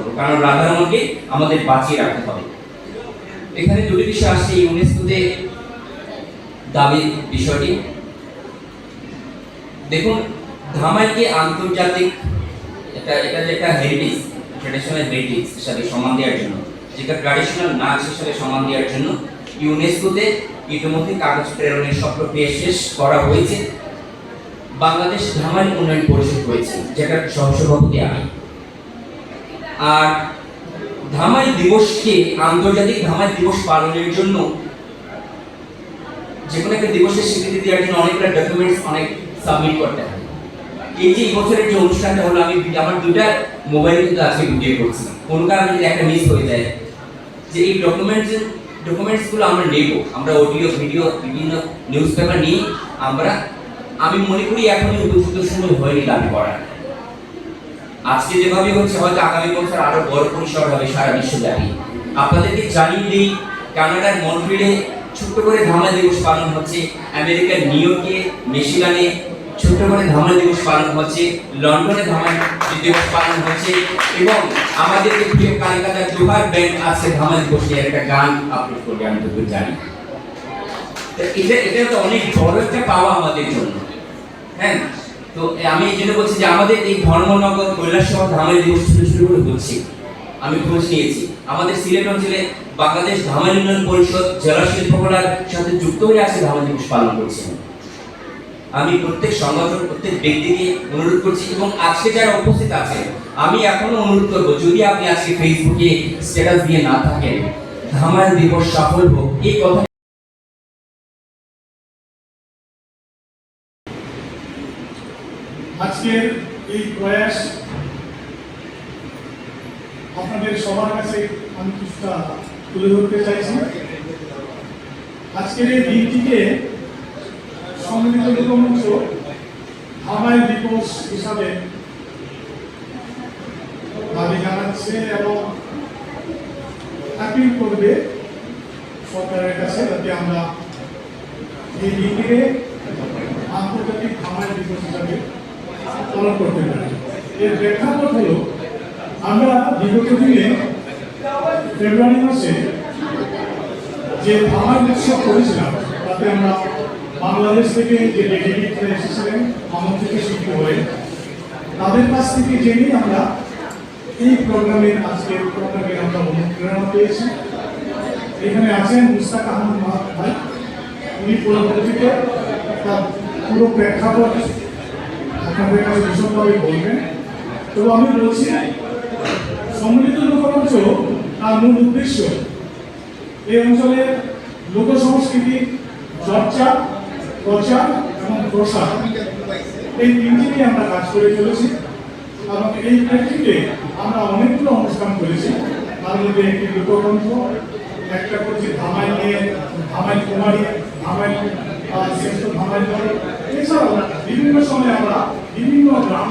করবো, কারণ রাধারমণকে আমাদের বাঁচিয়ে রাখতে হবে। এখানে দুটি বিষয় আসছে ইউনেস্কোতে দাবি বিষয়টি। দেখুন, ধামাইকে আন্তর্জাতিক এটা যেটা হেরিটেজ, ট্র্যাডিশনাল হেরিটেজ হিসাবে সম্মান দেওয়ার জন্য, যেটা ট্র্যাডিশনাল নাচ হিসাবে সম্মান দেওয়ার জন্য ইউনেস্কোতে ইতিমধ্যে কাগজ প্রেরণের সব প্রক্রিয়া শেষ করা হয়েছে। বাংলাদেশ ধামাই উন্নয়ন পরিষদ হয়েছে, যেটার সহসভাপতি আমি। আর ধামাই দিবসকে আন্তর্জাতিক ধামাই দিবস পালনের জন্য যে কোনো একটা দিবসের স্বীকৃতি দেওয়ার জন্য অনেকটা ডকুমেন্টস অনেক সাবমিট করতে হয়। এই যে বছরের যে অনুষ্ঠানটা হলো, আমি আমার দুইটা মোবাইলে কিন্তু আজকে ভিডিও করছি, কোনো কারণে যদি একটা মিস হয়ে যায়, যে এই ডকুমেন্টস গুলো আমরা নেব, আমরা অডিও ভিডিও বিভিন্ন নিউজ পেপার নিয়ে আমি মনে করি এখনই উপযুক্ত সময় হয়নি দাবি করার। আজকে যেভাবে হচ্ছে, হয়তো আগামী বছর আরো বড় পরিসর হবে সারা বিশ্বব্যাপী। আপনাদেরকে জানিয়ে দিই, কানাডার মন্ট্রিলে ছোট্ট করে ধামাই দিবস পালন হচ্ছে, আমেরিকার নিউ ইয়র্কে, মিশিগানে ছোট্ট করে ধামাই দিবস পালন হচ্ছে, লন্ডনে ধামাই দিবস পালন হচ্ছে, এবং আমাদের যে প্রিয় কলকাতার জোহার ব্যান্ড আছে ধামাই দিবস নিয়ে একটা গান আপলোড করবে, আমি তো জানি। এটা তো অনেক বড় একটা পাওয়া আমাদের জন্য। হ্যাঁ, তো আমি এই জন্য বলছি যে আমাদের এই ধর্মনগর কৈলাসহর ধামাই দিবস শুরু করে হচ্ছে। আমি খোঁজ নিয়েছি, আমাদের সিলেট অঞ্চলে বাংলাদেশ ধামাই উন্নয়ন পরিষদ জেলা শিল্পকলার সাথে যুক্ত হয়ে আছে ধামাই দিবস পালন করছেন। আমি প্রত্যেক সংগঠন, প্রত্যেক ব্যক্তিকে অনুরোধ করছি, এবং আজকে যারা উপস্থিত আছে আমি এখনো অনুরোধ করবো, যদি আপনি আজকে ফেসবুকে স্ট্যাটাস দিয়ে না থাকেন, ধামাই দিবস সফল হোক এই কথা। আজকের এই প্রয়াস আপনাদের সবার কাছে আমি কিছুটা তুলে ধরতে চাইছি। আজকের এই দিনটিকে সম্মিলিত লোকমঞ্চ ধামাই দিবস হিসাবে দাবি জানাচ্ছে এবং আপিল করবে সরকারের কাছে, যাতে আমরা এই দিনটিকে আন্তর্জাতিক ধামাই দিবস হিসাবে পালন করতে পারি। এর প্রেক্ষাপট হলো, আমরা বিগত দিনে ফেব্রুয়ারি মাসে যে ধামাই উৎসব করেছিলাম, তাতে আমরা বাংলাদেশ থেকে যে ডেলিগেটরা এসেছিলেন আমন্ত্রিত শিল্পী হয়ে, তাদের কাছ থেকে জেনে আমরা এই প্রোগ্রামের আমরা অনুপ্রেরণা পেয়েছি। এখানে আছেন মুস্তাক আহমদ ভাই, উনি পরবর্তীতে তার পুরো প্রেক্ষাপট আপনাদের কাছে ভীষণভাবে বলবেন। তো আমি বলছি, সম্মিলিত লোকমঞ্চ তার মূল উদ্দেশ্য এই অঞ্চলের লোক সংস্কৃতি চর্চা, প্রচার এবং প্রসার, এই তিনটি নিয়ে আমরা কাজ করে চলেছি। এবং এই প্রেক্ষিতে আমরা অনেকগুলো অনুষ্ঠান করেছি, তার মধ্যে একটি লোকগ্রন্থ, একটা করছি ধামাই নিয়ে, ধামাই কুমারী, ধামাই শ্রেষ্ঠ ধামাই দল। এছাড়াও বিভিন্ন সময় আমরা বিভিন্ন গ্রাম